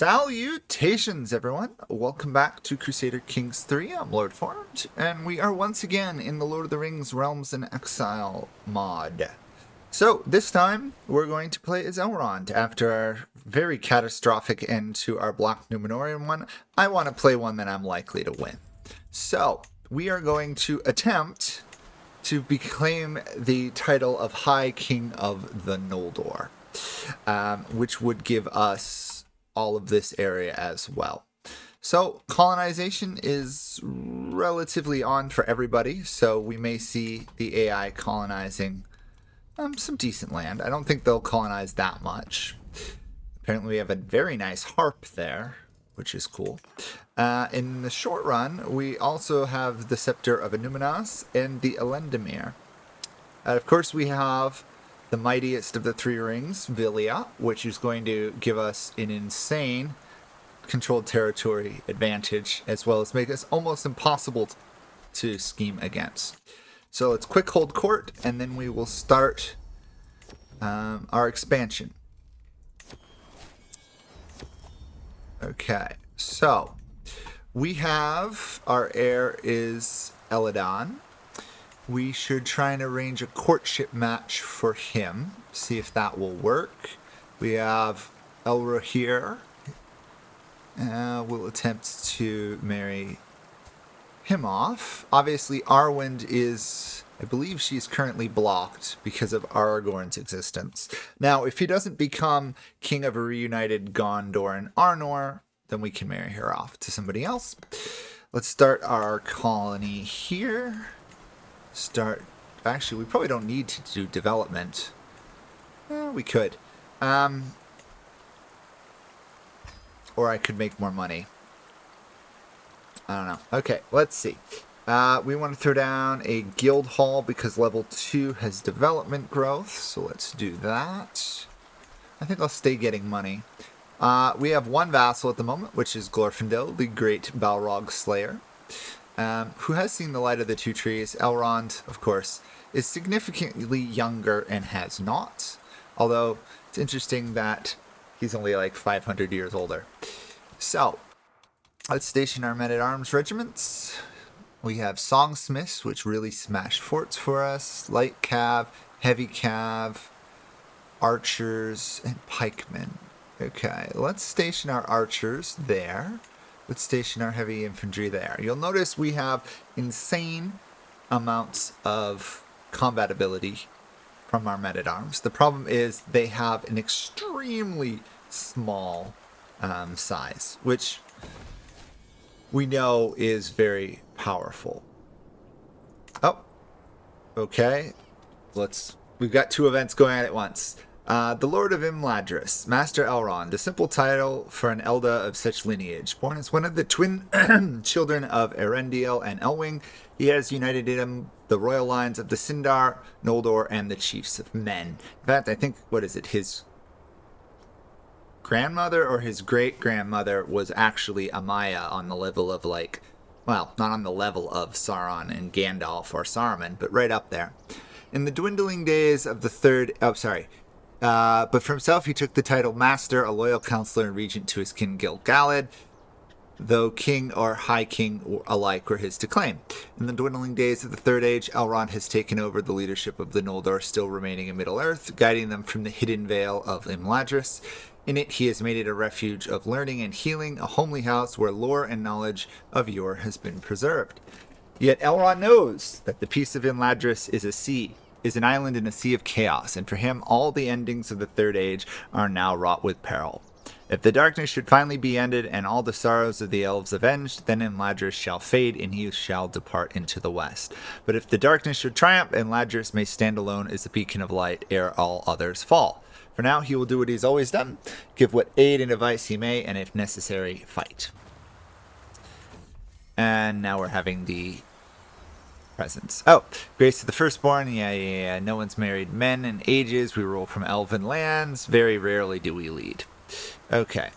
Salutations, everyone! Welcome back to Crusader Kings 3. I'm Lord Formed, and we are once again in the Lord of the Rings Realms in Exile mod. So, this time, we're going to play as Elrond. After our very catastrophic end to our Black Numenorian one, I want to play one that I'm likely to win. So, we are going to attempt to claim the title of High King of the Noldor, which would give us all of this area as well. So colonization is relatively on for everybody, so we may see the AI colonizing some decent land. I don't think they'll colonize that much. Apparently we have a very nice harp there, which is cool. In the short run, we also have the Scepter of Annúminas and the Elendamir. Of course, we have the mightiest of the three rings, Villia, which is going to give us an insane controlled territory advantage, as well as make us almost impossible to scheme against. So let's quick hold court, and then we will start our expansion. Okay, so we have our heir is Eladon. We should try and arrange a courtship match for him. See if that will work. We have Elrond here. We'll attempt to marry him off. Obviously, Arwen is, I believe she's currently blocked because of Aragorn's existence. Now, if he doesn't become king of a reunited Gondor and Arnor, then we can marry her off to somebody else. Let's start our colony here. Actually, we probably don't need to do development. We could. Or I could make more money. I don't know. Okay, let's see. We want to throw down a guild hall because level 2 has development growth. So let's do that. I think I'll stay getting money. We have one vassal at the moment, which is Glorfindel, the great Balrog Slayer. Who has seen the light of the two trees. Elrond, of course, is significantly younger and has not. Although, it's interesting that he's only like 500 years older. So, let's station our men-at-arms regiments. We have songsmiths, which really smash forts for us. Light cav, heavy cav, archers, and pikemen. Okay, let's station our archers there. Let's station our heavy infantry there. You'll notice we have insane amounts of combat ability from our men-at-arms. The problem is they have an extremely small size, which we know is very powerful. Oh, okay. We've got two events going on at once. The Lord of Imladris, Master Elrond, a simple title for an Elda of such lineage. Born as one of the twin children of Erendiel and Elwing, he has united in him the royal lines of the Sindar, Noldor, and the chiefs of men. In fact, I think, his grandmother or his great-grandmother was actually Amaya on the level of not on the level of Sauron and Gandalf or Saruman, but right up there. In the dwindling days of the but for himself, he took the title Master, a loyal counselor and regent to his kin Gil-galad, though king or high king alike were his to claim. In the dwindling days of the Third Age, Elrond has taken over the leadership of the Noldor still remaining in Middle-earth, guiding them from the hidden vale of Imladris. In it, he has made it a refuge of learning and healing, a homely house where lore and knowledge of yore has been preserved. Yet Elrond knows that the peace of Imladris is an island in a sea of chaos, and for him, all the endings of the Third Age are now wrought with peril. If the darkness should finally be ended, and all the sorrows of the elves avenged, then Imladris shall fade, and he shall depart into the west. But if the darkness should triumph, Imladris may stand alone as a beacon of light ere all others fall. For now, he will do what he's always done, give what aid and advice he may, and if necessary, fight. And now we're having the presence. Oh, grace to the firstborn. Yeah. No one's married men in ages. We rule from elven lands. Very rarely do we lead. Okay.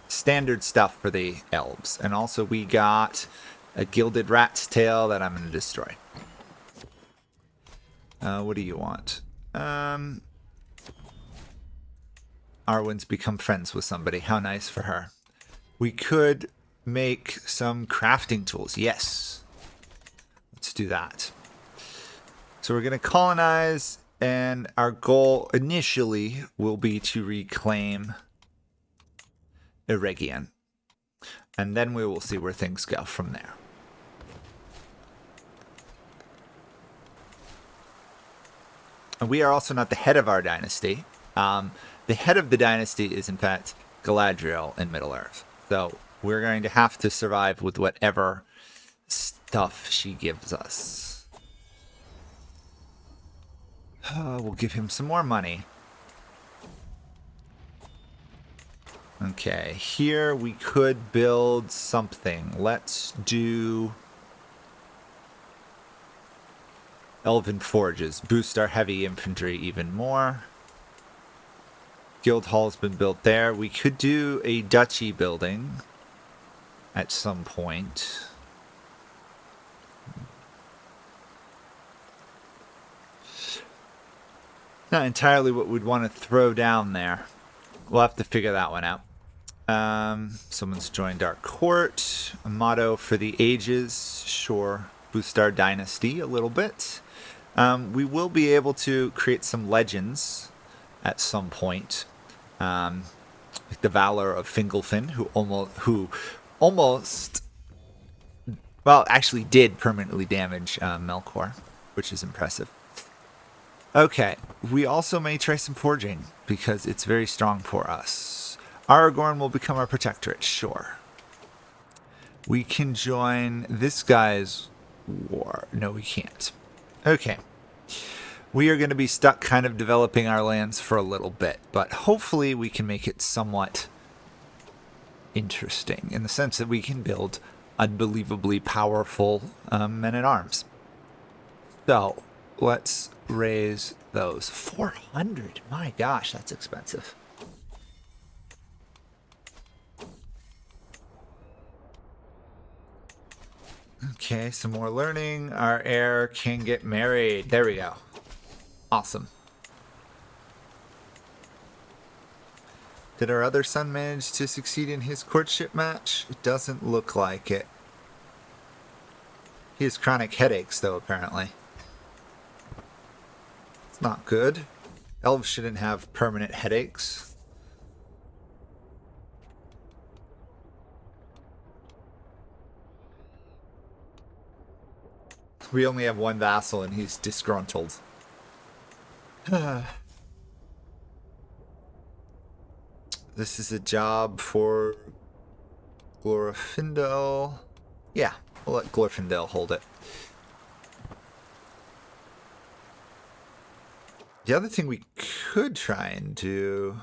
Standard stuff for the elves. And also we got a gilded rat's tail that I'm going to destroy. What do you want? Arwen's become friends with somebody. How nice for her. We could make some crafting tools. Yes. Let's do that. So we're going to colonize, and our goal initially will be to reclaim Eregion. And then we will see where things go from there. And we are also not the head of our dynasty. The head of the dynasty is, in fact, Galadriel in Middle-earth. So we're going to have to survive with whatever stuff she gives us. We'll give him some more money. Okay, here we could build something. Let's do Elven Forges. Boost our heavy infantry even more. Guild Hall's been built there. We could do a duchy building at some point. Not entirely what we'd want to throw down there. We'll have to figure that one out. Someone's joined our court. A motto for the ages. Sure. Boost our dynasty a little bit. We will be able to create some legends at some point. Like the Valor of Fingolfin, who almost, well, actually did permanently damage Melkor, which is impressive. Okay, we also may try some forging, because it's very strong for us. Aragorn will become our protectorate, sure. We can join this guy's war. No, we can't. Okay. We are going to be stuck kind of developing our lands for a little bit, but hopefully we can make it somewhat interesting in the sense that we can build unbelievably powerful men-at-arms. So, let's raise those. 400! My gosh, that's expensive. Okay, some more learning. Our heir can get married. There we go. Awesome. Did our other son manage to succeed in his courtship match? It doesn't look like it. He has chronic headaches, though, apparently. It's not good. Elves shouldn't have permanent headaches. We only have one vassal, and he's disgruntled. This is a job for Glorfindel. Yeah, we'll let Glorfindel hold it. The other thing we could try and do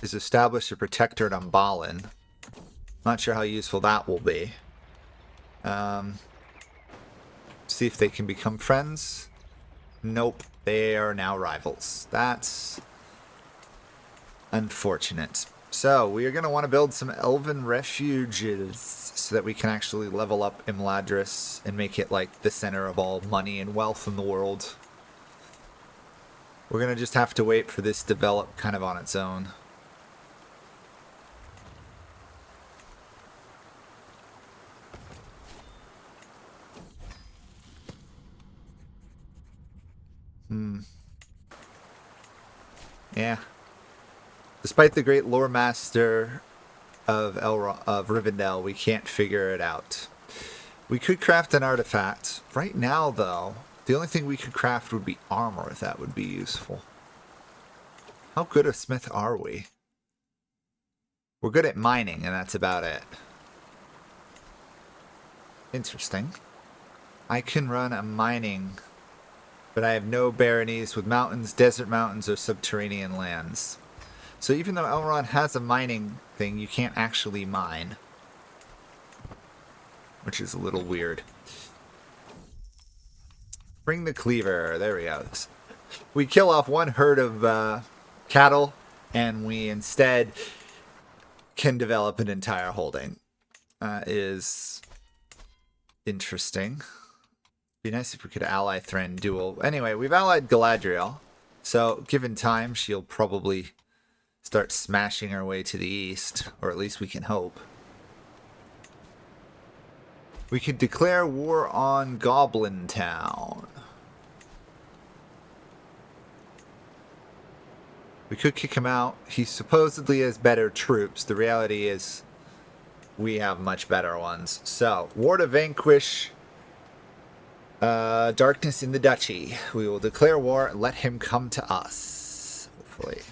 is establish a protectorate on Balin. Not sure how useful that will be. See if they can become friends. Nope, they are now rivals. That's unfortunate. So, we are going to want to build some elven refuges so that we can actually level up Imladris and make it like the center of all money and wealth in the world. We're going to just have to wait for this to develop kind of on its own. Yeah. Despite the great lore master of Rivendell, we can't figure it out. We could craft an artifact. Right now, though, the only thing we could craft would be armor, if that would be useful. How good a smith are we? We're good at mining, and that's about it. Interesting. I can run a mining, but I have no baronies with mountains, desert mountains, or subterranean lands. So even though Elrond has a mining thing, you can't actually mine. Which is a little weird. Bring the cleaver. There we go. We kill off one herd of cattle, and we instead can develop an entire holding. Is interesting. Be nice if we could ally Thran duel. Anyway, we've allied Galadriel. So, given time, she'll probably start smashing our way to the east, or at least we can hope. We could declare war on Goblin Town. We could kick him out. He supposedly has better troops. The reality is we have much better ones. So, war to vanquish darkness in the duchy. We will declare war and let him come to us, hopefully.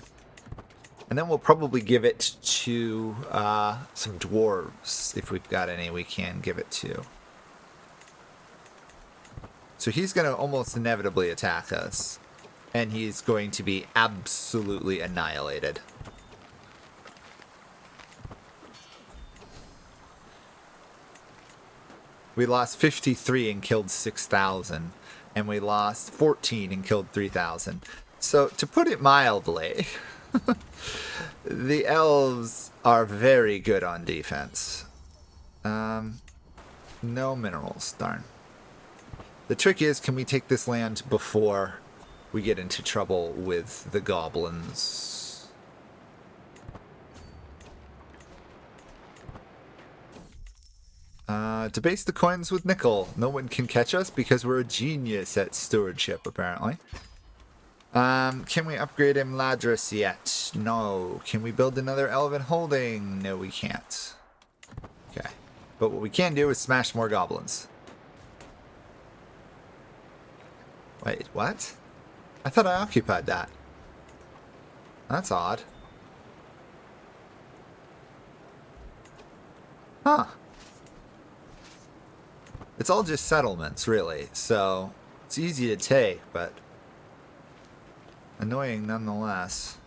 And then we'll probably give it to some dwarves. If we've got any we can give it to. So he's going to almost inevitably attack us. And he's going to be absolutely annihilated. We lost 53 and killed 6,000. And we lost 14 and killed 3,000. So, to put it mildly, the elves are very good on defense. No minerals, darn. The trick is, can we take this land before we get into trouble with the goblins? Debase the coins with nickel. No one can catch us because we're a genius at stewardship, apparently. Can we upgrade Imladris yet? No. Can we build another Elven holding? No, we can't. Okay. But what we can do is smash more goblins. Wait, what? I thought I occupied that. That's odd. Huh. It's all just settlements, really, so it's easy to take, but annoying nonetheless.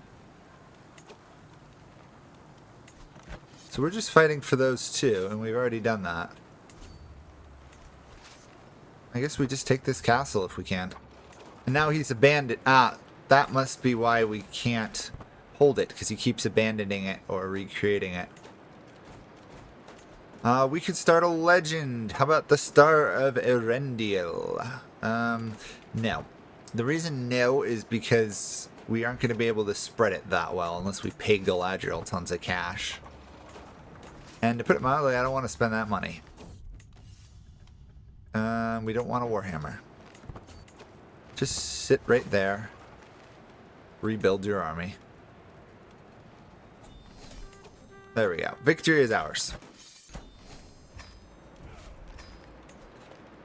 So we're just fighting for those two, and we've already done that. I guess we just take this castle if we can. And now he's abandoned. Ah, that must be why we can't hold it, because he keeps abandoning it or recreating it. We could start a legend. How about the Star of Erendiel? No. The reason no is because we aren't going to be able to spread it that well unless we pay Galadriel tons of cash. And to put it mildly, I don't want to spend that money. We don't want a Warhammer. Just sit right there. Rebuild your army. There we go. Victory is ours.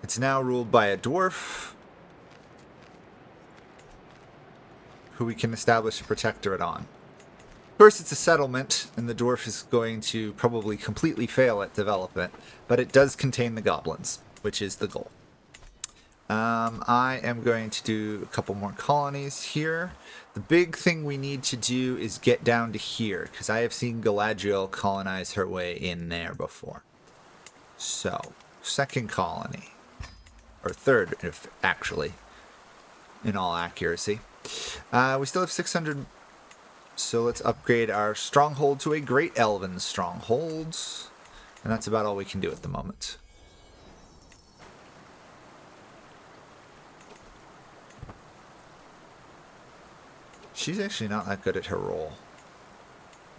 It's now ruled by a dwarf who we can establish a protectorate on. Of course, it's a settlement, and the dwarf is going to probably completely fail at development, but it does contain the goblins, which is the goal. I am going to do a couple more colonies here. The big thing we need to do is get down to here, because I have seen Galadriel colonize her way in there before. So, second colony. Or third, if actually, in all accuracy. We still have 600, so let's upgrade our stronghold to a Great Elven stronghold. And that's about all we can do at the moment. She's actually not that good at her role.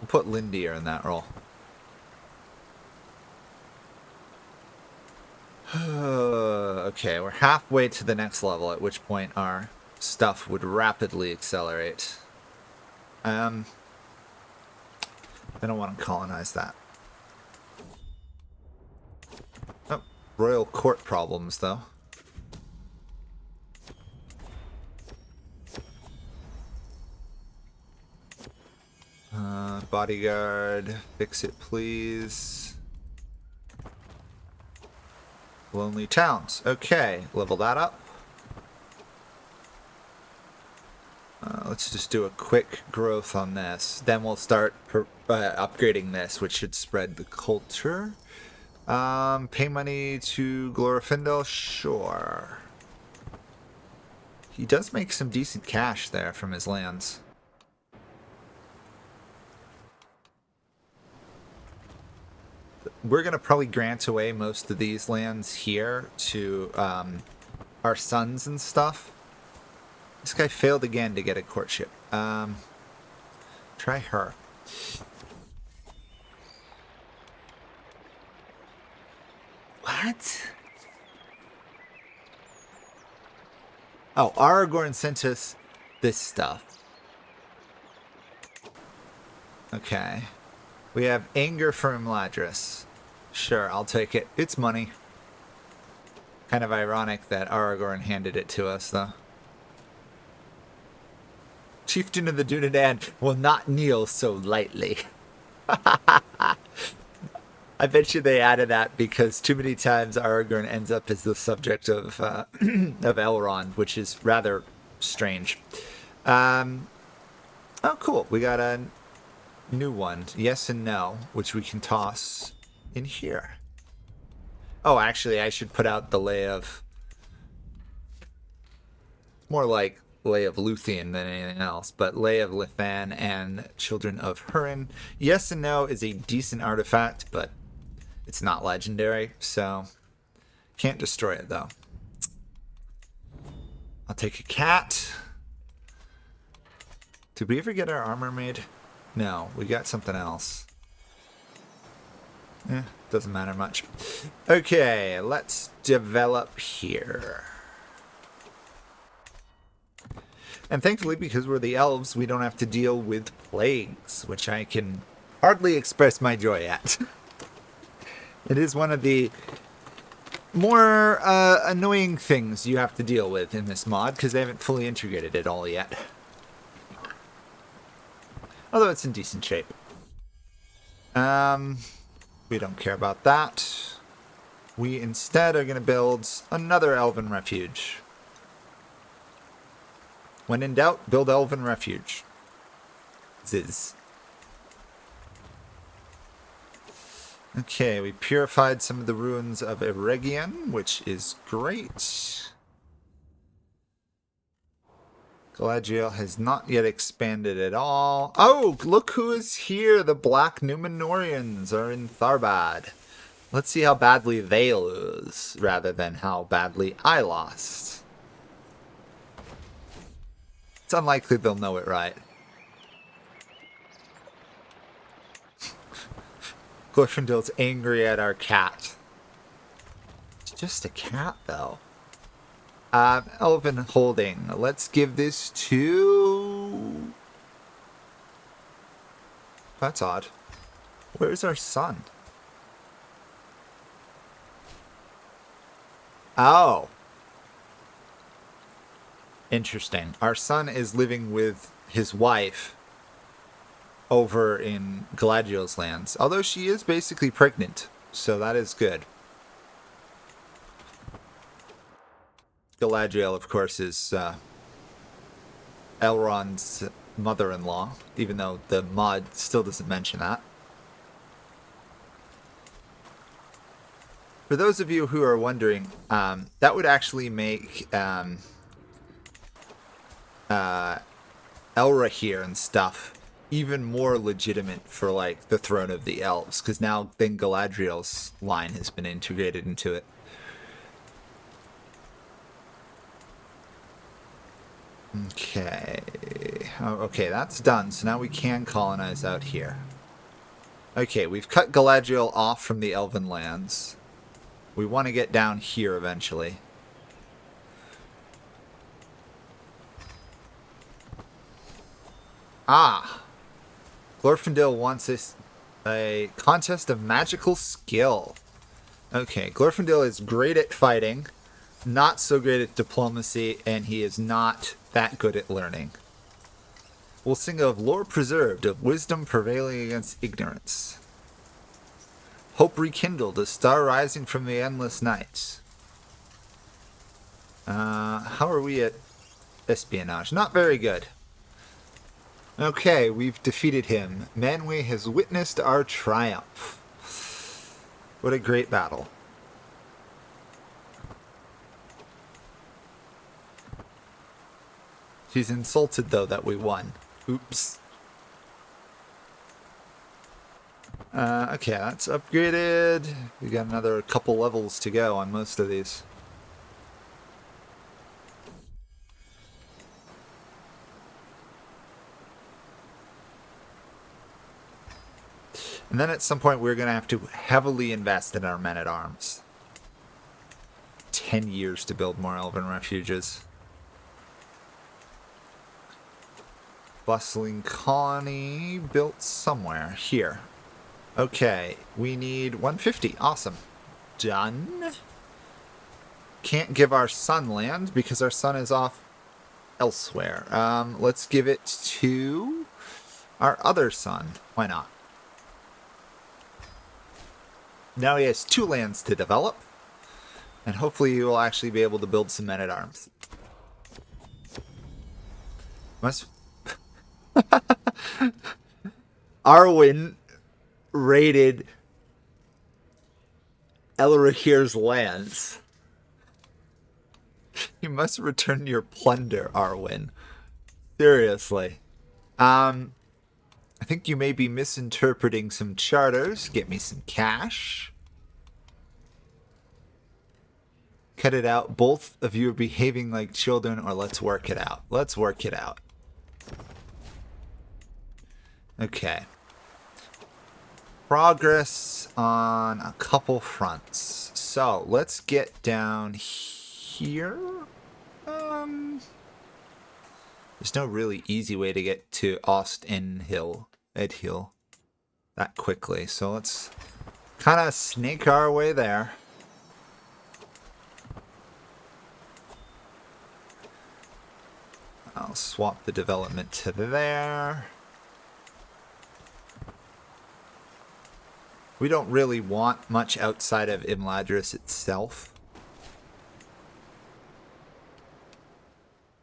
We'll put Lindier in that role. Okay, we're halfway to the next level, at which point our stuff would rapidly accelerate. I don't want to colonize that. Oh, royal court problems, though. Bodyguard, fix it, please. Lonely towns. Okay, level that up. Let's just do a quick growth on this. Then we'll start upgrading this, which should spread the culture. Pay money to Glorfindel? Sure. He does make some decent cash there from his lands. We're going to probably grant away most of these lands here to our sons and stuff. This guy failed again to get a courtship. Trying Try her. What? Oh, Aragorn sent us this stuff. Okay. We have anger for Imladris. Sure, I'll take it. It's money. Kind of ironic that Aragorn handed it to us, though. Chieftain of the Dunedain will not kneel so lightly. I bet you they added that because too many times Aragorn ends up as the subject of of Elrond, which is rather strange. Oh, cool. We got a new one. Yes and no, which we can toss in here. Oh, actually, I should put out the Lay of... More like Lay of Luthien than anything else, but Lay of Lithan and Children of Hurin. Yes and no is a decent artifact, but it's not legendary, so can't destroy it, though. I'll take a cat. Did we ever get our armor made? No, we got something else. Doesn't matter much. Okay, let's develop here. And thankfully, because we're the elves, we don't have to deal with plagues, which I can hardly express my joy at. It is one of the more annoying things you have to deal with in this mod, because they haven't fully integrated it all yet. Although it's in decent shape. We don't care about that. We instead are going to build another elven refuge. When in doubt, build elven refuge. Ziz. Okay, we purified some of the ruins of Eregion, which is great. Galadriel has not yet expanded at all. Oh, look who is here! The Black Númenóreans are in Tharbad. Let's see how badly they lose, rather than how badly I lost. It's unlikely they'll know it right. Glorfindel's angry at our cat. It's just a cat, though. Elven holding. Let's give this to... That's odd. Where's our son? Oh. Interesting. Our son is living with his wife over in Galadriel's lands. Although she is basically pregnant, so that is good. Galadriel, of course, is Elrond's mother-in-law, even though the mod still doesn't mention that. For those of you who are wondering, that would actually make Elrahir and stuff even more legitimate for, like, the Throne of the Elves, because now then Galadriel's line has been integrated into it. Okay. Oh, okay, that's done. So now we can colonize out here. Okay, we've cut Galadriel off from the Elven lands. We want to get down here eventually. Ah! Glorfindel wants us a contest of magical skill. Okay, Glorfindel is great at fighting, not so great at diplomacy, and he is not that good at learning. We'll sing of lore preserved, of wisdom prevailing against ignorance. Hope rekindled, a star rising from the endless night. How are we at espionage? Not very good. Okay, we've defeated him. Manwë has witnessed our triumph. What a great battle. She's insulted, though, that we won. Oops. Okay, that's upgraded. We got another couple levels to go on most of these. And then at some point we're going to have to heavily invest in our men-at-arms. 10 years to build more elven refuges. Bustling colony built somewhere. Here. Okay, we need 150. Awesome. Done. Can't give our son land because our son is off elsewhere. Let's give it to our other son. Why not? Now he has 2 lands to develop. And hopefully he will actually be able to build some men-at-arms. Arwen raided Elrond's lands. You must return your plunder, Arwen. Seriously. I think you may be misinterpreting some charters. Get me some cash. Cut it out. Both of you are behaving like children, or let's work it out. Let's work it out. Okay. Progress on a couple fronts. So, let's get down here. There's no really easy way to get to Edhill that quickly. So let's kind of snake our way there. I'll swap the development to there. We don't really want much outside of Imladris itself.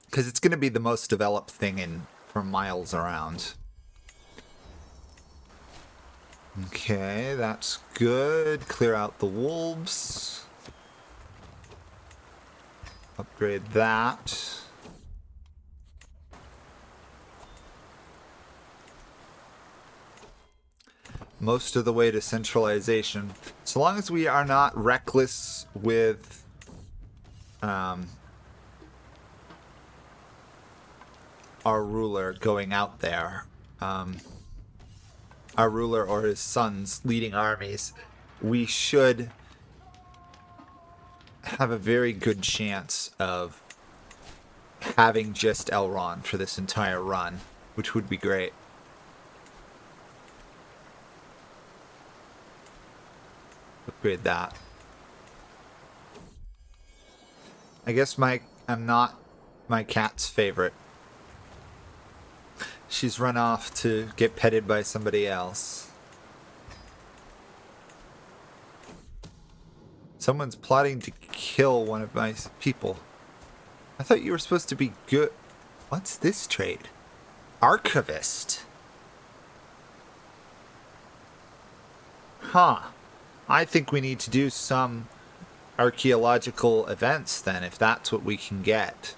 Because it's going to be the most developed thing for miles around. Okay, that's good. Clear out the wolves. Upgrade that. Most of the way to centralization. So long as we are not reckless with our ruler going out there, our ruler or his sons leading armies, we should have a very good chance of having just Elrond for this entire run, which would be great. Upgrade that. I guess I'm not my cat's favorite. She's run off to get petted by somebody else. Someone's plotting to kill one of my people. I thought you were supposed to be good. What's this trade? Archivist. Huh. I think we need to do some archaeological events then, if that's what we can get.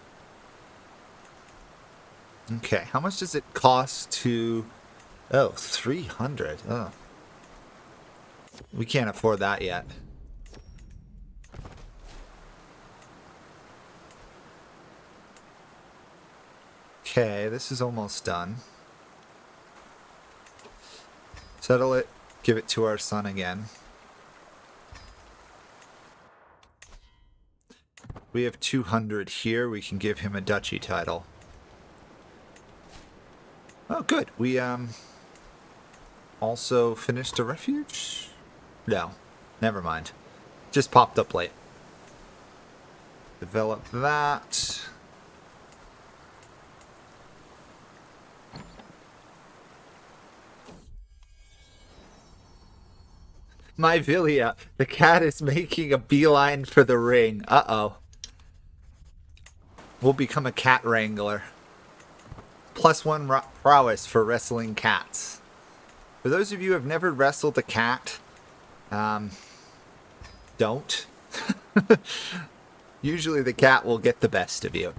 Okay, how much does it cost to... Oh, 300. Oh. We can't afford that yet. Okay, this is almost done. Settle it, give it to our son again. We have 200 here. We can give him a duchy title. Oh, good. We also finished a refuge? No, never mind. Just popped up late. Develop that. My Villia, the cat is making a beeline for the ring. Uh-oh. We'll become a cat wrangler. +1 prowess for wrestling cats. For those of you who have never wrestled a cat, don't. Usually the cat will get the best of you.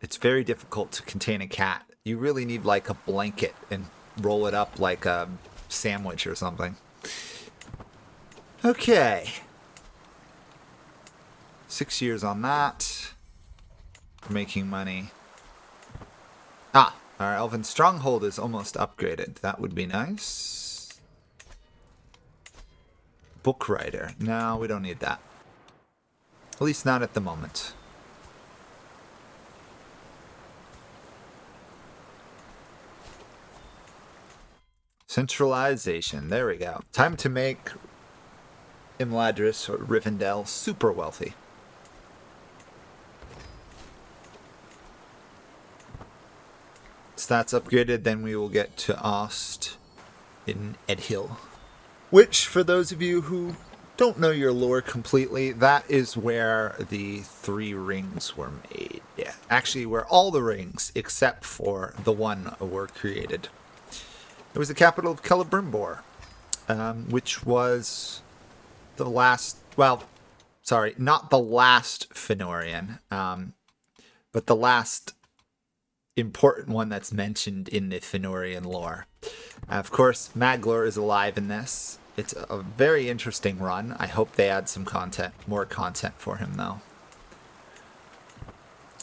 It's very difficult to contain a cat. You really need like a blanket and roll it up like a sandwich or something. Okay. 6 years on that. We're making money. Ah, Our Elven Stronghold is almost upgraded. That would be nice. Book Writer. No, we don't need that. At least not at the moment. Centralization. There we go. Time to make Imladris or Rivendell super wealthy. Once that's upgraded, then we will get to Ost in Edhill. Which, for those of you who don't know your lore completely, that is where the 3 rings were made. Yeah, actually, where all the rings, except for the one, were created. It was the capital of Celebrimbor, which was the last, well, sorry, not the last Fëanorian, but the last important one that's mentioned in the Fëanorian lore. Of course, Maglor is alive in this. It's a very interesting run. I hope they add some content, more content for him, though.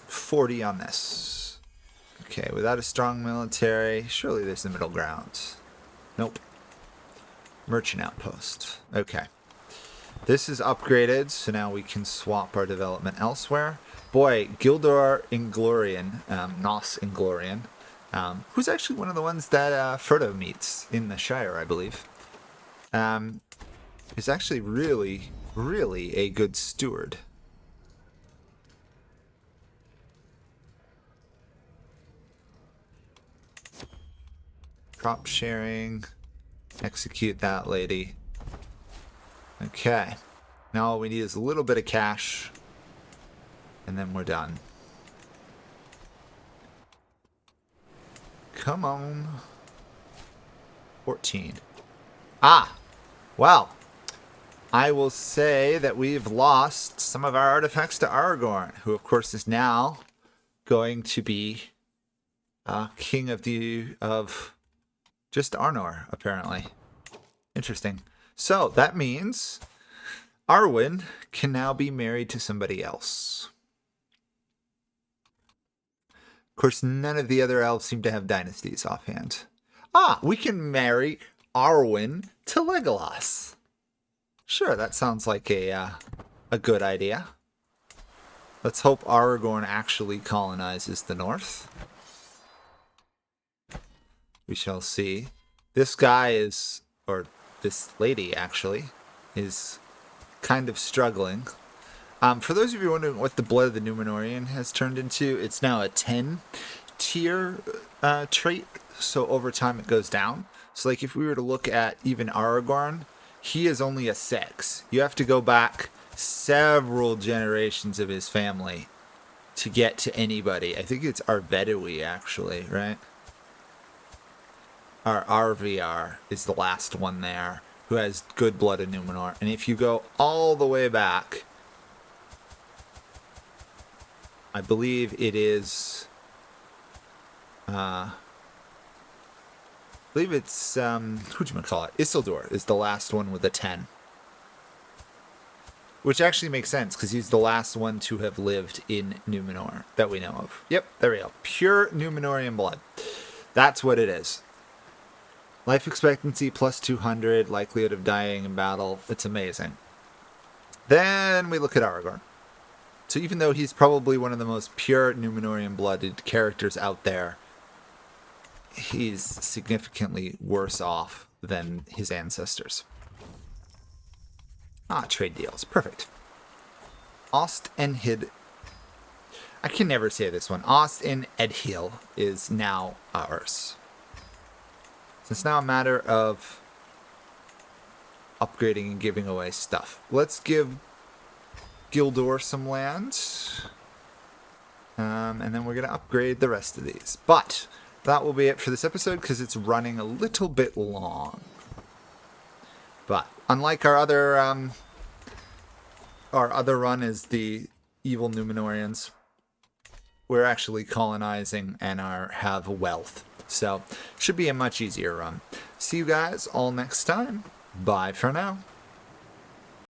40 on this. Okay, without a strong military, surely there's the middle ground. Nope. Merchant outpost. Okay. This is upgraded, so now we can swap our development elsewhere. Boy, Gildor Inglorian, Nos Inglorian, who's actually one of the ones that Frodo meets in the Shire, I believe, is actually really, really a good steward. Crop sharing. Execute that lady. Okay. Now all we need is a little bit of cash. And then we're done. Come on. 14. Ah! Well. I will say that we've lost some of our artifacts to Aragorn, who of course is now going to be king of just Arnor, apparently. Interesting. So that means Arwen can now be married to somebody else. Of course, none of the other elves seem to have dynasties offhand. Ah, we can marry Arwen to Legolas. Sure, that sounds like a good idea. Let's hope Aragorn actually colonizes the north. We shall see. This guy is, or this lady actually, is kind of struggling. For those of you wondering what the Blood of the Númenórean has turned into, it's now a 10 tier trait, so over time it goes down. So like if we were to look at even Aragorn, he is only a 6. You have to go back several generations of his family to get to anybody. I think it's Arvedui actually, right? Our RVR is the last one there who has good Blood of Númenor. And if you go all the way back, I believe it is I believe it's whatchamacallit, Isildur is the last one with a 10. Which actually makes sense because he's the last one to have lived in Númenor that we know of. Yep, there we go. Pure Númenorian blood. That's what it is. Life expectancy plus 200, likelihood of dying in battle. It's amazing. Then we look at Aragorn. So even though he's probably one of the most pure Númenorian blooded characters out there, he's significantly worse off than his ancestors. Ah, trade deals. Perfect. Ost en Hid. I can never say this one. Ost en Edhill is now ours. So it's now a matter of upgrading and giving away stuff. Let's give Gildor some land. And then we're going to upgrade the rest of these. But that will be it for this episode because it's running a little bit long. But unlike our other run is the evil Númenóreans, we're actually colonizing and have wealth. So should be a much easier run. See you guys all next time. Bye for now.